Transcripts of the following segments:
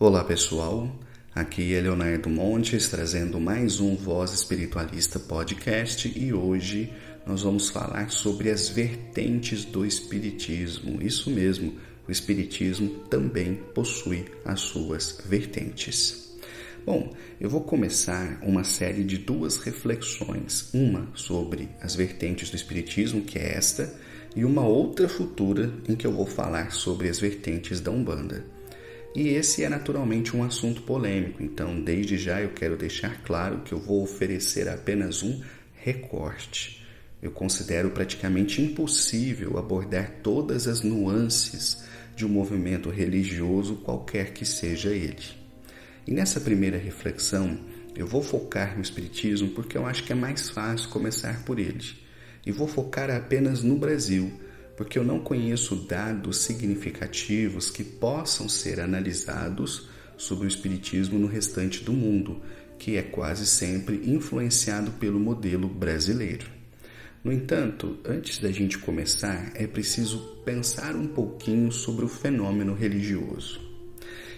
Olá pessoal, aqui é Leonardo Montes trazendo mais um Voz Espiritualista podcast e hoje nós vamos falar sobre as vertentes do Espiritismo. Isso mesmo, o Espiritismo também possui as suas vertentes. Bom, eu vou começar uma série de duas reflexões, uma sobre as vertentes do Espiritismo, que é esta, e uma outra futura em que eu vou falar sobre as vertentes da Umbanda. E esse é naturalmente um assunto polêmico, então desde já eu quero deixar claro que eu vou oferecer apenas um recorte. Eu considero praticamente impossível abordar todas as nuances de um movimento religioso, qualquer que seja ele. E nessa primeira reflexão, eu vou focar no Espiritismo porque eu acho que é mais fácil começar por ele. E vou focar apenas no Brasil, porque eu não conheço dados significativos que possam ser analisados sobre o Espiritismo no restante do mundo, que é quase sempre influenciado pelo modelo brasileiro. No entanto, antes da gente começar, é preciso pensar um pouquinho sobre o fenômeno religioso.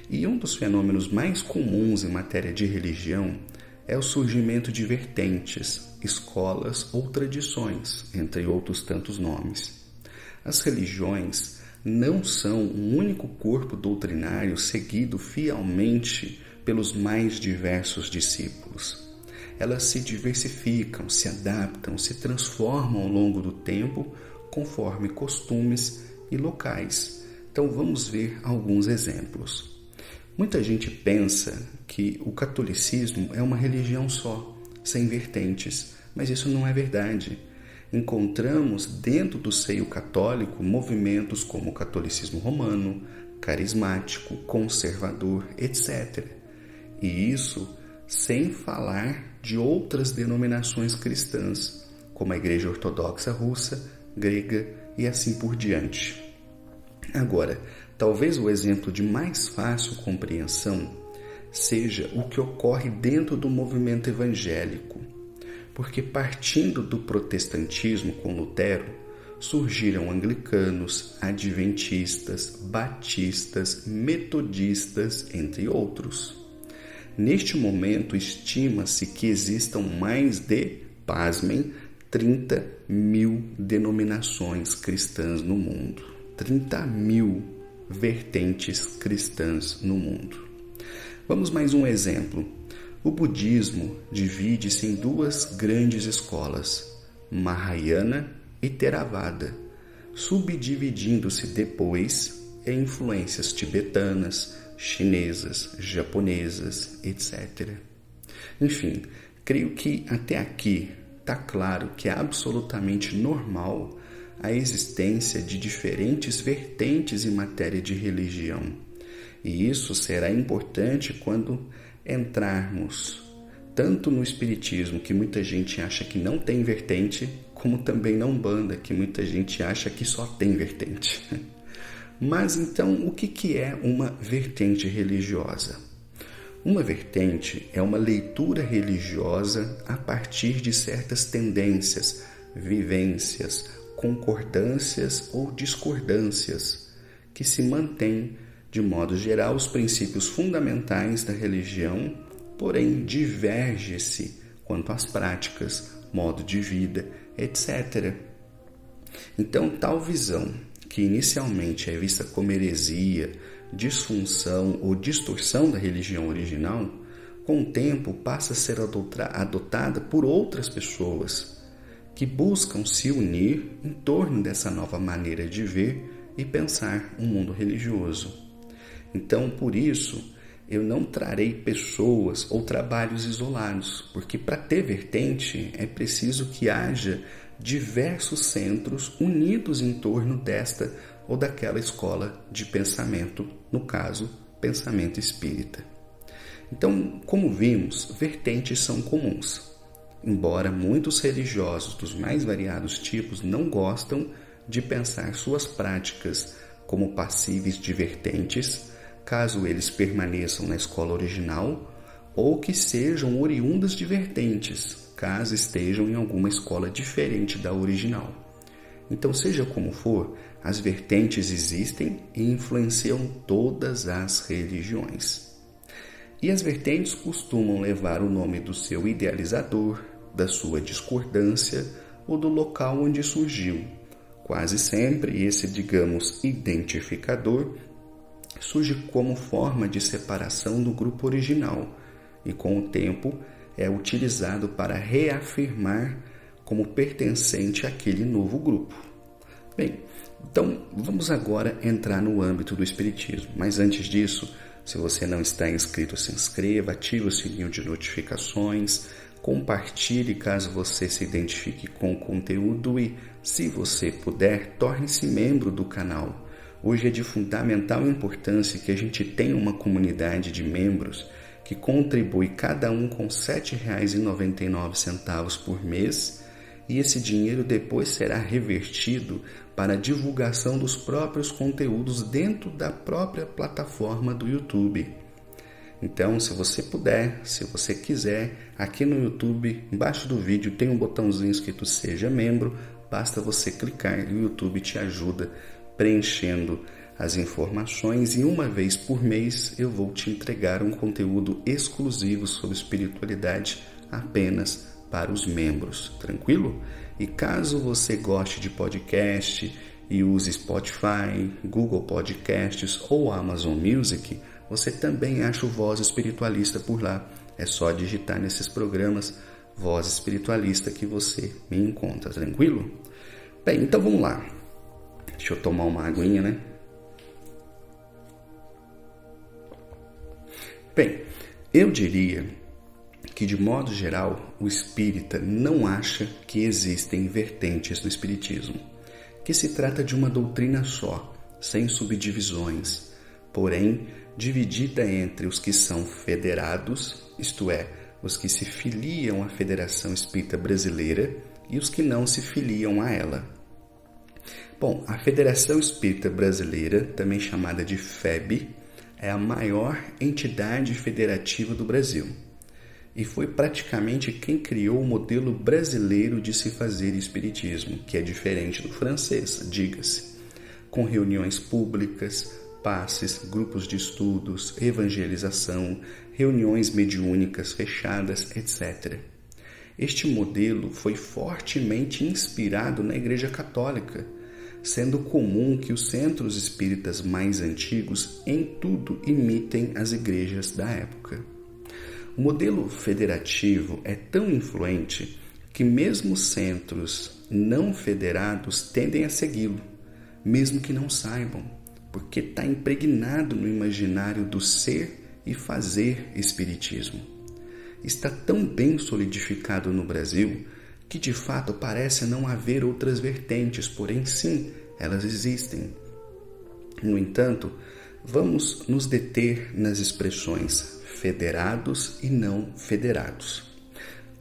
E um dos fenômenos mais comuns em matéria de religião é o surgimento de vertentes, escolas ou tradições, entre outros tantos nomes. As religiões não são um único corpo doutrinário seguido fielmente pelos mais diversos discípulos. Elas se diversificam, se adaptam, se transformam ao longo do tempo conforme costumes e locais. Então vamos ver alguns exemplos. Muita gente pensa que o catolicismo é uma religião só, sem vertentes, mas isso não é verdade. Encontramos dentro do seio católico movimentos como o catolicismo romano, carismático, conservador, etc. E isso sem falar de outras denominações cristãs, como a Igreja Ortodoxa Russa, grega e assim por diante. Agora, talvez o exemplo de mais fácil compreensão seja o que ocorre dentro do movimento evangélico. Porque partindo do protestantismo com Lutero, surgiram anglicanos, adventistas, batistas, metodistas, entre outros. Neste momento, estima-se que existam mais de, pasmem, 30 mil denominações cristãs no mundo. 30 mil vertentes cristãs no mundo. Vamos mais um exemplo. O budismo divide-se em duas grandes escolas, Mahayana e Theravada, subdividindo-se depois em influências tibetanas, chinesas, japonesas, etc. Enfim, creio que até aqui está claro que é absolutamente normal a existência de diferentes vertentes em matéria de religião. E isso será importante quando entrarmos tanto no Espiritismo, que muita gente acha que não tem vertente, como também na Umbanda, que muita gente acha que só tem vertente. Mas então, o que é uma vertente religiosa? Uma vertente é uma leitura religiosa a partir de certas tendências, vivências, concordâncias ou discordâncias, que se mantêm de modo geral, os princípios fundamentais da religião, porém diverge-se quanto às práticas, modo de vida, etc. Então, tal visão, que inicialmente é vista como heresia, disfunção ou distorção da religião original, com o tempo passa a ser adotada por outras pessoas que buscam se unir em torno dessa nova maneira de ver e pensar um mundo religioso. Então, por isso, eu não trarei pessoas ou trabalhos isolados, porque para ter vertente é preciso que haja diversos centros unidos em torno desta ou daquela escola de pensamento, no caso, pensamento espírita. Então, como vimos, vertentes são comuns. Embora muitos religiosos dos mais variados tipos não gostam de pensar suas práticas como passíveis de vertentes, caso eles permaneçam na escola original, ou que sejam oriundas de vertentes, caso estejam em alguma escola diferente da original. Então, seja como for, as vertentes existem e influenciam todas as religiões. E as vertentes costumam levar o nome do seu idealizador, da sua discordância ou do local onde surgiu. Quase sempre esse, digamos, identificador surge como forma de separação do grupo original e, com o tempo, é utilizado para reafirmar como pertencente àquele novo grupo. Bem, então vamos agora entrar no âmbito do Espiritismo, mas antes disso, se você não está inscrito, se inscreva, ative o sininho de notificações, compartilhe caso você se identifique com o conteúdo e, se você puder, torne-se membro do canal. Hoje é de fundamental importância que a gente tenha uma comunidade de membros que contribui cada um com R$ 7,99 por mês e esse dinheiro depois será revertido para a divulgação dos próprios conteúdos dentro da própria plataforma do YouTube. Então, se você puder, se você quiser, aqui no YouTube, embaixo do vídeo tem um botãozinho escrito Seja Membro, basta você clicar e o YouTube te ajuda preenchendo as informações e uma vez por mês eu vou te entregar um conteúdo exclusivo sobre espiritualidade apenas para os membros, tranquilo? E caso você goste de podcast e use Spotify, Google Podcasts ou Amazon Music, você também acha o Voz Espiritualista por lá. É só digitar nesses programas Voz Espiritualista que você me encontra, tranquilo? Bem, então vamos lá. Deixa eu tomar uma aguinha, né? Bem, eu diria que, de modo geral, o espírita não acha que existem vertentes do espiritismo, que se trata de uma doutrina só, sem subdivisões, porém dividida entre os que são federados, isto é, os que se filiam à Federação Espírita Brasileira e os que não se filiam a ela. Bom, a Federação Espírita Brasileira, também chamada de FEB, é a maior entidade federativa do Brasil e foi praticamente quem criou o modelo brasileiro de se fazer espiritismo, que é diferente do francês, diga-se, com reuniões públicas, passes, grupos de estudos, evangelização, reuniões mediúnicas fechadas, etc. Este modelo foi fortemente inspirado na Igreja Católica, sendo comum que os centros espíritas mais antigos em tudo imitem as igrejas da época. O modelo federativo é tão influente que mesmo centros não federados tendem a segui-lo, mesmo que não saibam, porque está impregnado no imaginário do ser e fazer espiritismo. Está tão bem solidificado no Brasil que de fato parece não haver outras vertentes, porém sim, elas existem. No entanto, vamos nos deter nas expressões federados e não federados.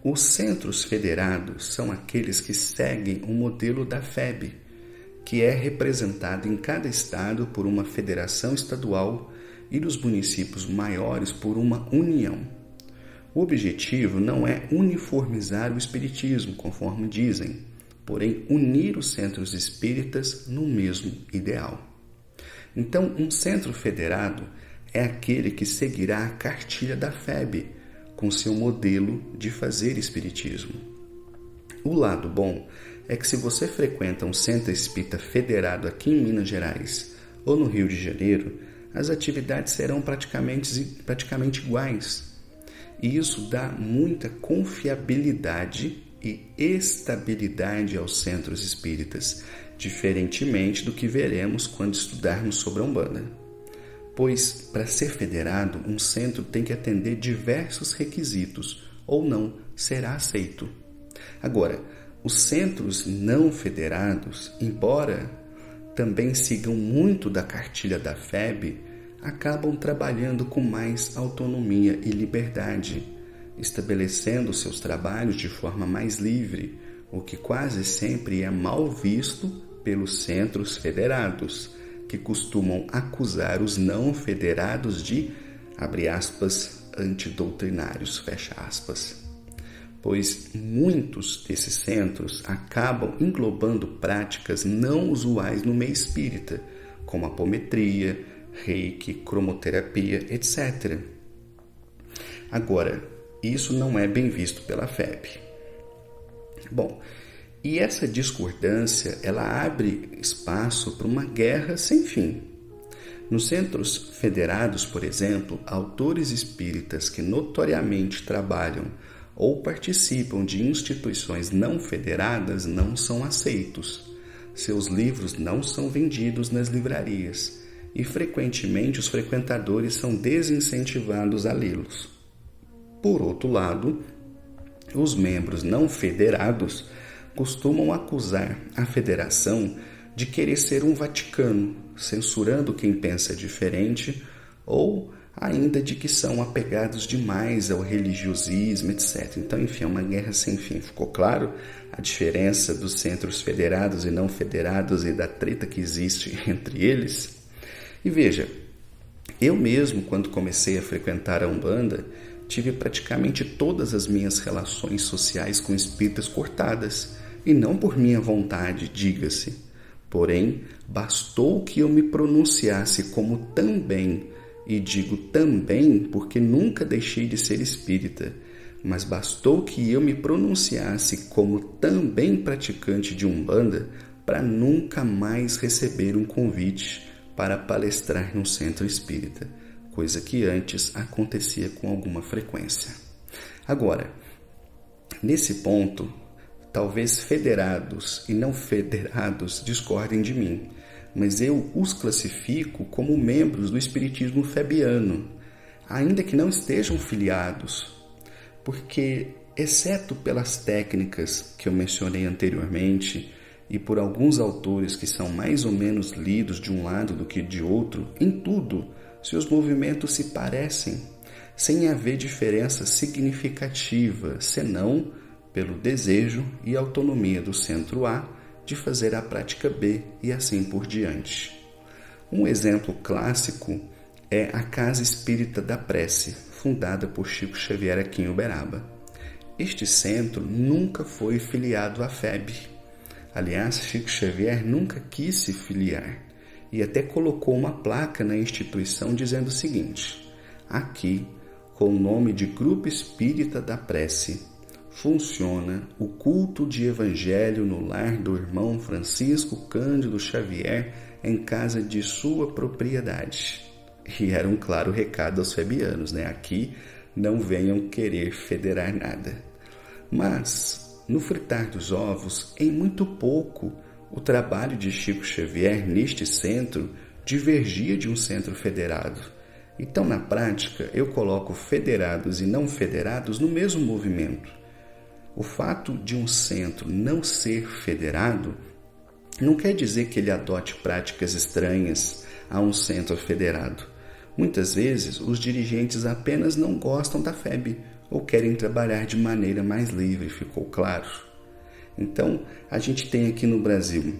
Os centros federados são aqueles que seguem o modelo da FEB, que é representado em cada estado por uma federação estadual e nos municípios maiores por uma união. O objetivo não é uniformizar o espiritismo, conforme dizem, porém unir os centros espíritas no mesmo ideal. Então, um centro federado é aquele que seguirá a cartilha da FEB, com seu modelo de fazer espiritismo. O lado bom é que se você frequenta um centro espírita federado aqui em Minas Gerais ou no Rio de Janeiro, as atividades serão praticamente iguais. E isso dá muita confiabilidade e estabilidade aos centros espíritas, diferentemente do que veremos quando estudarmos sobre a Umbanda. Pois, para ser federado, um centro tem que atender diversos requisitos, ou não será aceito. Agora, os centros não federados, embora também sigam muito da cartilha da FEB, acabam trabalhando com mais autonomia e liberdade, estabelecendo seus trabalhos de forma mais livre, o que quase sempre é mal visto pelos centros federados, que costumam acusar os não federados de, abre aspas, antidoutrinários, fecha aspas. Pois muitos desses centros acabam englobando práticas não usuais no meio espírita, como apometria, reiki, cromoterapia, etc. Agora, isso não é bem visto pela FEB. Bom, e essa discordância, ela abre espaço para uma guerra sem fim. Nos centros federados, por exemplo, autores espíritas que notoriamente trabalham ou participam de instituições não federadas não são aceitos. Seus livros não são vendidos nas livrarias e frequentemente os frequentadores são desincentivados a lê-los. Por outro lado, os membros não federados costumam acusar a federação de querer ser um Vaticano, censurando quem pensa diferente ou ainda de que são apegados demais ao religiosismo, etc. Então, enfim, é uma guerra sem fim. Ficou claro a diferença dos centros federados e não federados e da treta que existe entre eles? E veja, eu mesmo, quando comecei a frequentar a Umbanda, tive praticamente todas as minhas relações sociais com espíritas cortadas, e não por minha vontade, diga-se. Porém, bastou que eu me pronunciasse como também, e digo também porque nunca deixei de ser espírita, mas bastou que eu me pronunciasse como também praticante de Umbanda para nunca mais receber um convite para palestrar num centro espírita, coisa que antes acontecia com alguma frequência. Agora, nesse ponto, talvez federados e não federados discordem de mim, mas eu os classifico como membros do espiritismo febiano, ainda que não estejam filiados, porque, exceto pelas técnicas que eu mencionei anteriormente e por alguns autores que são mais ou menos lidos de um lado do que de outro, em tudo, seus movimentos se parecem, sem haver diferença significativa, senão pelo desejo e autonomia do centro A de fazer a prática B e assim por diante. Um exemplo clássico é a Casa Espírita da Prece, fundada por Chico Xavier aqui em Uberaba. Este centro nunca foi filiado à FEB. Aliás, Chico Xavier nunca quis se filiar e até colocou uma placa na instituição dizendo o seguinte: aqui, com o nome de Grupo Espírita da Prece, funciona o culto de evangelho no lar do irmão Francisco Cândido Xavier em casa de sua propriedade. E era um claro recado aos febianos, né? Aqui não venham querer federar nada. Mas, no fritar dos ovos, em muito pouco, o trabalho de Chico Xavier neste centro divergia de um centro federado. Então, na prática, eu coloco federados e não federados no mesmo movimento. O fato de um centro não ser federado não quer dizer que ele adote práticas estranhas a um centro federado. Muitas vezes, os dirigentes apenas não gostam da FEB ou querem trabalhar de maneira mais livre, ficou claro? Então, a gente tem aqui no Brasil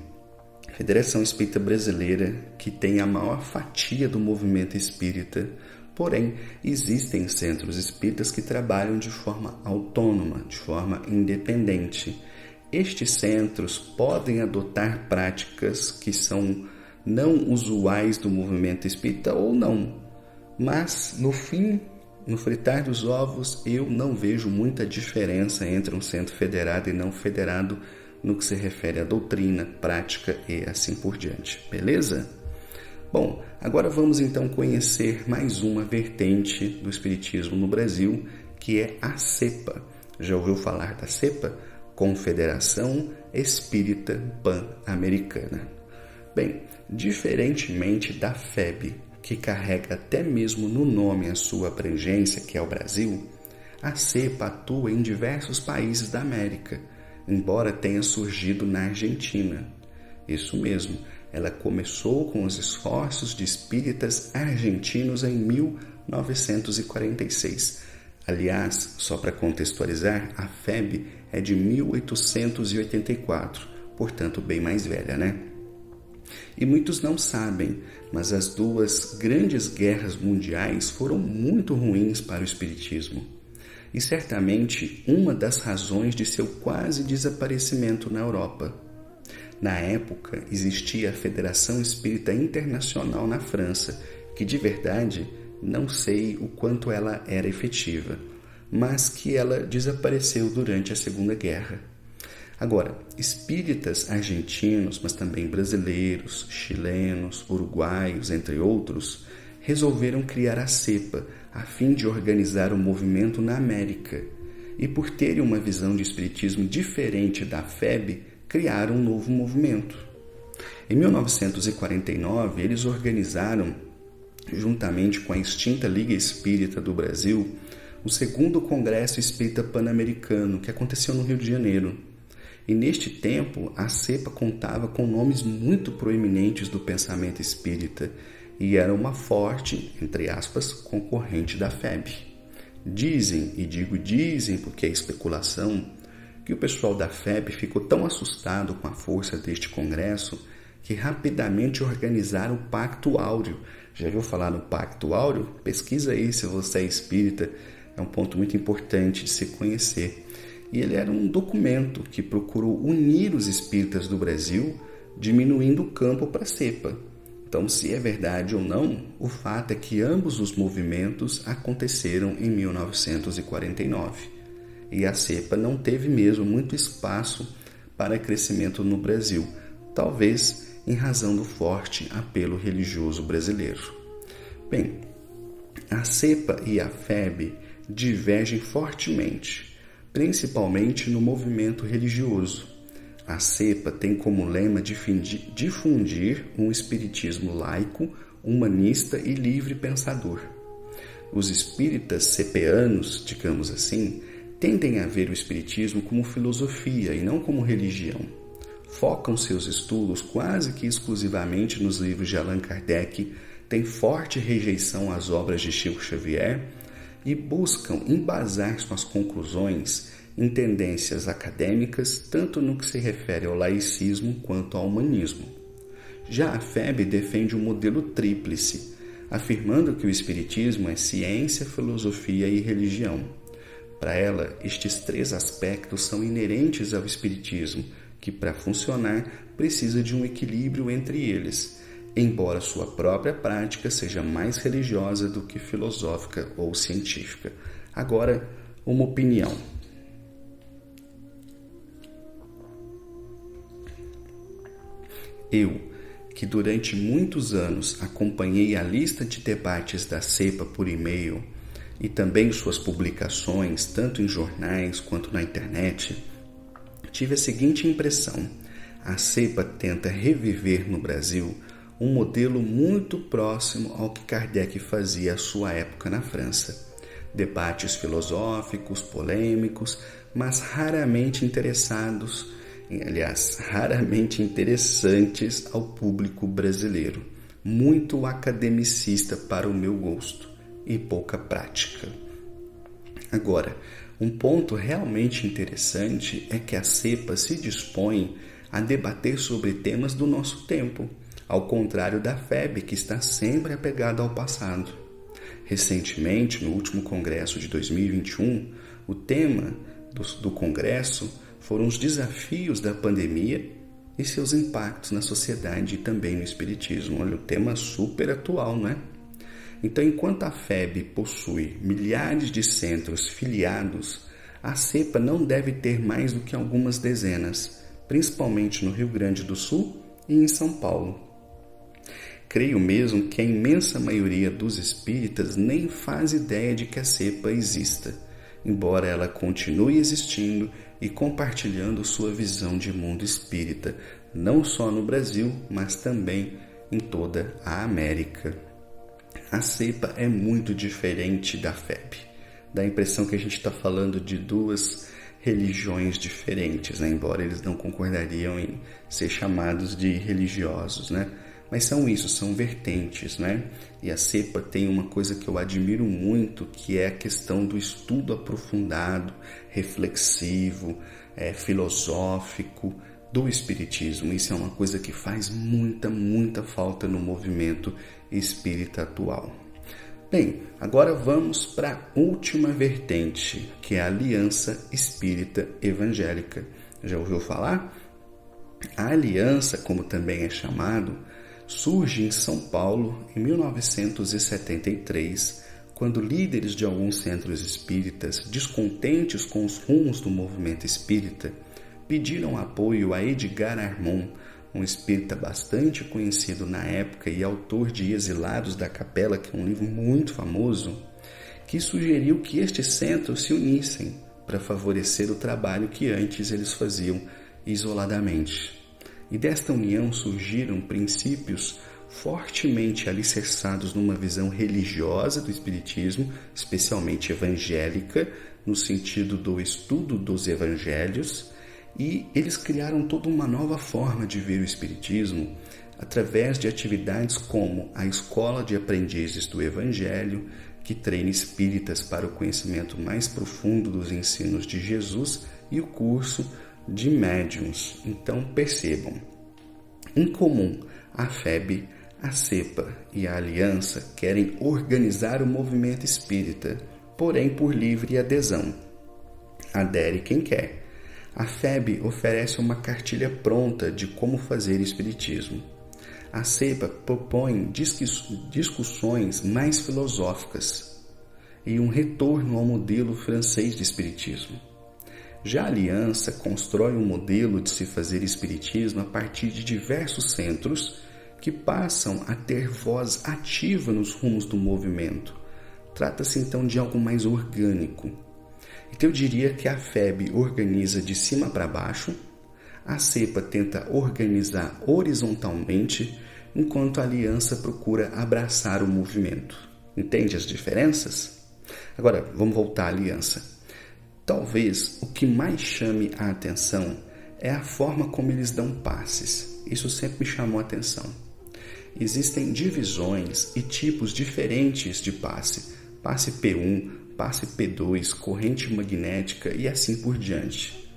a Federação Espírita Brasileira, que tem a maior fatia do movimento espírita. Porém, existem centros espíritas que trabalham de forma autônoma, de forma independente. Estes centros podem adotar práticas que são não usuais do movimento espírita ou não. Mas, no fim, no fritar dos ovos, eu não vejo muita diferença entre um centro federado e não federado no que se refere à doutrina, prática e assim por diante. Beleza? Bom, agora vamos então conhecer mais uma vertente do espiritismo no Brasil, que é a CEPA. Já ouviu falar da CEPA? Confederação Espírita Pan-Americana. Bem, diferentemente da FEB, que carrega até mesmo no nome a sua abrangência, que é o Brasil, a CEPA atua em diversos países da América, embora tenha surgido na Argentina. Isso mesmo. Ela começou com os esforços de espíritas argentinos em 1946. Aliás, só para contextualizar, a FEB é de 1884, portanto bem mais velha, né? E muitos não sabem, mas as duas grandes guerras mundiais foram muito ruins para o espiritismo. E certamente uma das razões de seu quase desaparecimento na Europa. Na época, existia a Federação Espírita Internacional na França, que de verdade não sei o quanto ela era efetiva, mas que ela desapareceu durante a Segunda Guerra. Agora, espíritas argentinos, mas também brasileiros, chilenos, uruguaios, entre outros, resolveram criar a CEPA a fim de organizar o movimento na América. E por terem uma visão de espiritismo diferente da FEB, criaram um novo movimento. Em 1949, eles organizaram, juntamente com a extinta Liga Espírita do Brasil, o segundo Congresso Espírita Pan-Americano, que aconteceu no Rio de Janeiro. E neste tempo, a CEPA contava com nomes muito proeminentes do pensamento espírita e era uma forte, entre aspas, concorrente da FEB. Dizem, e digo dizem porque é especulação, que o pessoal da FEB ficou tão assustado com a força deste congresso que rapidamente organizaram o Pacto Áureo. Já ouviu falar no Pacto Áureo? Pesquisa aí se você é espírita, é um ponto muito importante de se conhecer. E ele era um documento que procurou unir os espíritas do Brasil, diminuindo o campo para a CEPA. Então, se é verdade ou não, o fato é que ambos os movimentos aconteceram em 1949. E a CEPA não teve mesmo muito espaço para crescimento no Brasil, talvez em razão do forte apelo religioso brasileiro. Bem, a CEPA e a FEB divergem fortemente, principalmente no movimento religioso. A CEPA tem como lema difundir um espiritismo laico, humanista e livre pensador. Os espíritas cepeanos, digamos assim, tendem a ver o espiritismo como filosofia e não como religião. Focam seus estudos quase que exclusivamente nos livros de Allan Kardec, têm forte rejeição às obras de Chico Xavier e buscam embasar suas conclusões em tendências acadêmicas, tanto no que se refere ao laicismo quanto ao humanismo. Já a FEB defende um modelo tríplice, afirmando que o espiritismo é ciência, filosofia e religião. Para ela, estes três aspectos são inerentes ao espiritismo, que para funcionar precisa de um equilíbrio entre eles, embora sua própria prática seja mais religiosa do que filosófica ou científica. Agora, uma opinião. Eu, que durante muitos anos acompanhei a lista de debates da CEPA por e-mail e também suas publicações, tanto em jornais quanto na internet, tive a seguinte impressão: a CEPA tenta reviver no Brasil um modelo muito próximo ao que Kardec fazia à sua época na França. Debates filosóficos, polêmicos, mas raramente interessantes ao público brasileiro. Muito academicista para o meu gosto e pouca prática. Agora, um ponto realmente interessante é que a CEPA se dispõe a debater sobre temas do nosso tempo, ao contrário da FEB, que está sempre apegada ao passado. Recentemente, no último congresso de 2021, o tema do congresso foram os desafios da pandemia e seus impactos na sociedade e também no espiritismo. Olha, o tema super atual, não é? Então, enquanto a FEB possui milhares de centros filiados, a CEPA não deve ter mais do que algumas dezenas, principalmente no Rio Grande do Sul e em São Paulo. Creio mesmo que a imensa maioria dos espíritas nem faz ideia de que a CEPA exista, embora ela continue existindo e compartilhando sua visão de mundo espírita, não só no Brasil, mas também em toda a América. A CEPA é muito diferente da FEB. Dá a impressão que a gente está falando de duas religiões diferentes, né? Embora eles não concordariam em ser chamados de religiosos, né? Mas são vertentes, né? E a CEPA tem uma coisa que eu admiro muito, que é a questão do estudo aprofundado, reflexivo, filosófico do espiritismo. Isso é uma coisa que faz muita falta no movimento espírita atual. Bem, agora vamos para a última vertente, que é a Aliança Espírita Evangélica. Já ouviu falar? A aliança, como também é chamado, surge em São Paulo em 1973, quando líderes de alguns centros espíritas, descontentes com os rumos do movimento espírita, pediram apoio a Edgar Armon, um espírita bastante conhecido na época e autor de Exilados da Capela, que é um livro muito famoso, que sugeriu que estes centros se unissem para favorecer o trabalho que antes eles faziam isoladamente. E desta união surgiram princípios fortemente alicerçados numa visão religiosa do Espiritismo, especialmente evangélica, no sentido do estudo dos evangelhos, e eles criaram toda uma nova forma de ver o Espiritismo através de atividades como a Escola de Aprendizes do Evangelho, que treina espíritas para o conhecimento mais profundo dos ensinos de Jesus, e o curso de médiuns. Então percebam, em comum, a FEB, a CEPA e a Aliança querem organizar o movimento espírita, porém por livre adesão. Adere quem quer. A FEB oferece uma cartilha pronta de como fazer espiritismo. A CEPA propõe discussões mais filosóficas e um retorno ao modelo francês de espiritismo. Já a Aliança constrói um modelo de se fazer espiritismo a partir de diversos centros que passam a ter voz ativa nos rumos do movimento. Trata-se então de algo mais orgânico. Então eu diria que a FEB organiza de cima para baixo, a CEPA tenta organizar horizontalmente, enquanto a Aliança procura abraçar o movimento. Entende as diferenças? Agora, vamos voltar à Aliança. Talvez o que mais chame a atenção é a forma como eles dão passes. Isso sempre me chamou a atenção. Existem divisões e tipos diferentes de passe. Passe P1, passe P2, corrente magnética e assim por diante.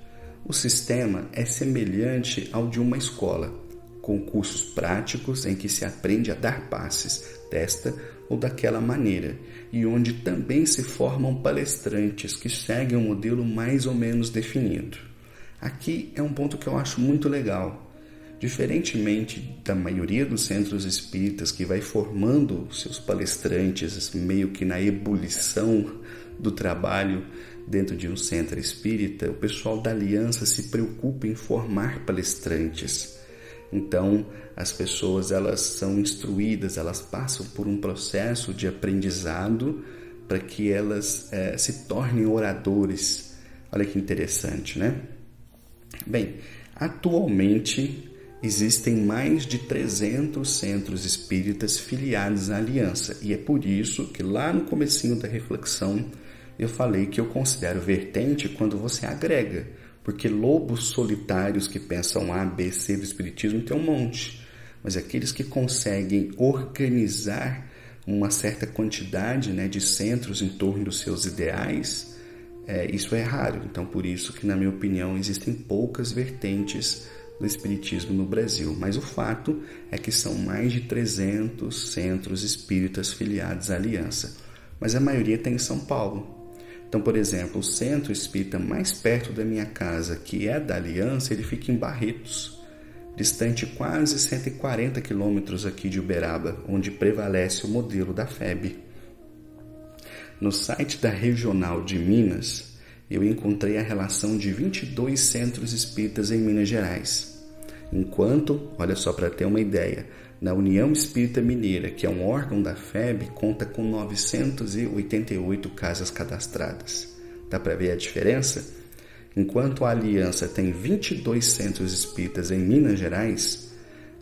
O sistema é semelhante ao de uma escola, com cursos práticos em que se aprende a dar passes desta ou daquela maneira, e onde também se formam palestrantes que seguem um modelo mais ou menos definido. Aqui é um ponto que eu acho muito legal. Diferentemente da maioria dos centros espíritas que vai formando seus palestrantes meio que na ebulição do trabalho dentro de um centro espírita, o pessoal da Aliança se preocupa em formar palestrantes. Então, as pessoas elas são instruídas, elas passam por um processo de aprendizado para que elas se tornem oradores. Olha que interessante, né? Bem, atualmente existem mais de 300 centros espíritas filiados à Aliança, e é por isso que lá no comecinho da reflexão eu falei que eu considero vertente quando você agrega, porque lobos solitários que pensam A, B, C do espiritismo tem um monte, mas aqueles que conseguem organizar uma certa quantidade, de centros em torno dos seus ideais, isso é raro. Então, por isso que, na minha opinião, existem poucas vertentes do espiritismo no Brasil, mas o fato é que são mais de 300 centros espíritas filiados à Aliança, mas a maioria está em São Paulo. Então, por exemplo, o centro espírita mais perto da minha casa, que é da Aliança, ele fica em Barretos, distante quase 140 quilômetros aqui de Uberaba, onde prevalece o modelo da FEB. No site da Regional de Minas, eu encontrei a relação de 22 centros espíritas em Minas Gerais. Enquanto, olha só para ter uma ideia, na União Espírita Mineira, que é um órgão da FEB, conta com 988 casas cadastradas. Dá para ver a diferença? Enquanto a Aliança tem 22 centros espíritas em Minas Gerais,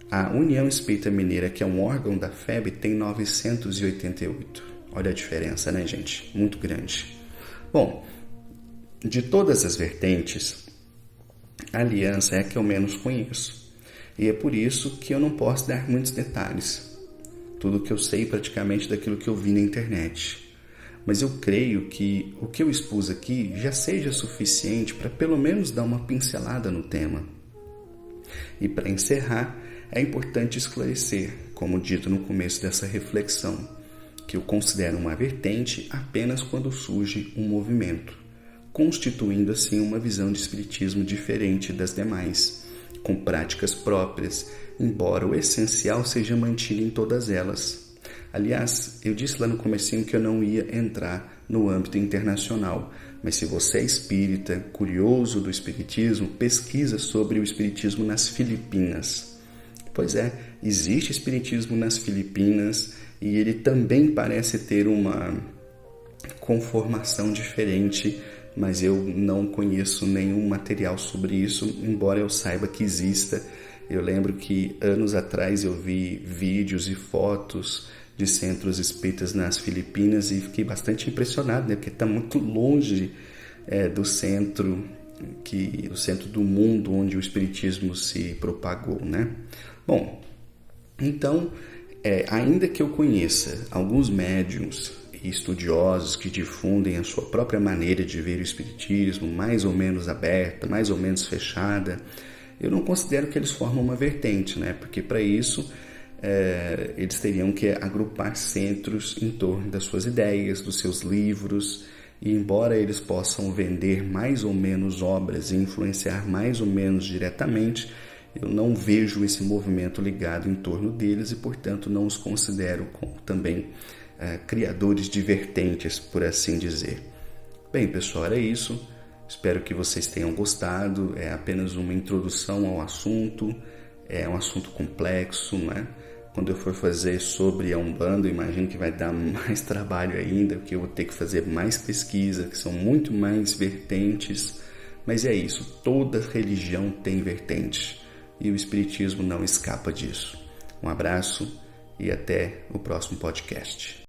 a União Espírita Mineira, que é um órgão da FEB, tem 988. Olha a diferença, né, gente? Muito grande. Bom, de todas as vertentes, a Aliança é a que eu menos conheço. E é por isso que eu não posso dar muitos detalhes. Tudo que eu sei praticamente daquilo que eu vi na internet. Mas eu creio que o que eu expus aqui já seja suficiente para pelo menos dar uma pincelada no tema. E para encerrar, é importante esclarecer, como dito no começo dessa reflexão, que eu considero uma vertente apenas quando surge um movimento, constituindo assim uma visão de espiritismo diferente das demais, com práticas próprias, embora o essencial seja mantido em todas elas. Aliás, eu disse lá no comecinho que eu não ia entrar no âmbito internacional, mas se você é espírita, curioso do espiritismo, pesquisa sobre o espiritismo nas Filipinas. Pois é, existe espiritismo nas Filipinas e ele também parece ter uma conformação diferente, mas eu não conheço nenhum material sobre isso, embora eu saiba que exista. Eu lembro que anos atrás eu vi vídeos e fotos de centros espíritas nas Filipinas e fiquei bastante impressionado, né? Porque está muito longe do centro do mundo onde o espiritismo se propagou, né? Bom, então, ainda que eu conheça alguns médiuns e estudiosos que difundem a sua própria maneira de ver o espiritismo, mais ou menos aberta, mais ou menos fechada, eu não considero que eles formam uma vertente, né? Porque para isso eles teriam que agrupar centros em torno das suas ideias, dos seus livros, e embora eles possam vender mais ou menos obras e influenciar mais ou menos diretamente, eu não vejo esse movimento ligado em torno deles e, portanto, não os considero como também criadores de vertentes, por assim dizer. Bem, pessoal, era isso. Espero que vocês tenham gostado. É apenas uma introdução ao assunto. É um assunto complexo, né? Quando eu for fazer sobre a Umbanda, eu imagino que vai dar mais trabalho ainda, porque eu vou ter que fazer mais pesquisa, que são muito mais vertentes. Mas é isso, toda religião tem vertente e o Espiritismo não escapa disso. Um abraço e até o próximo podcast.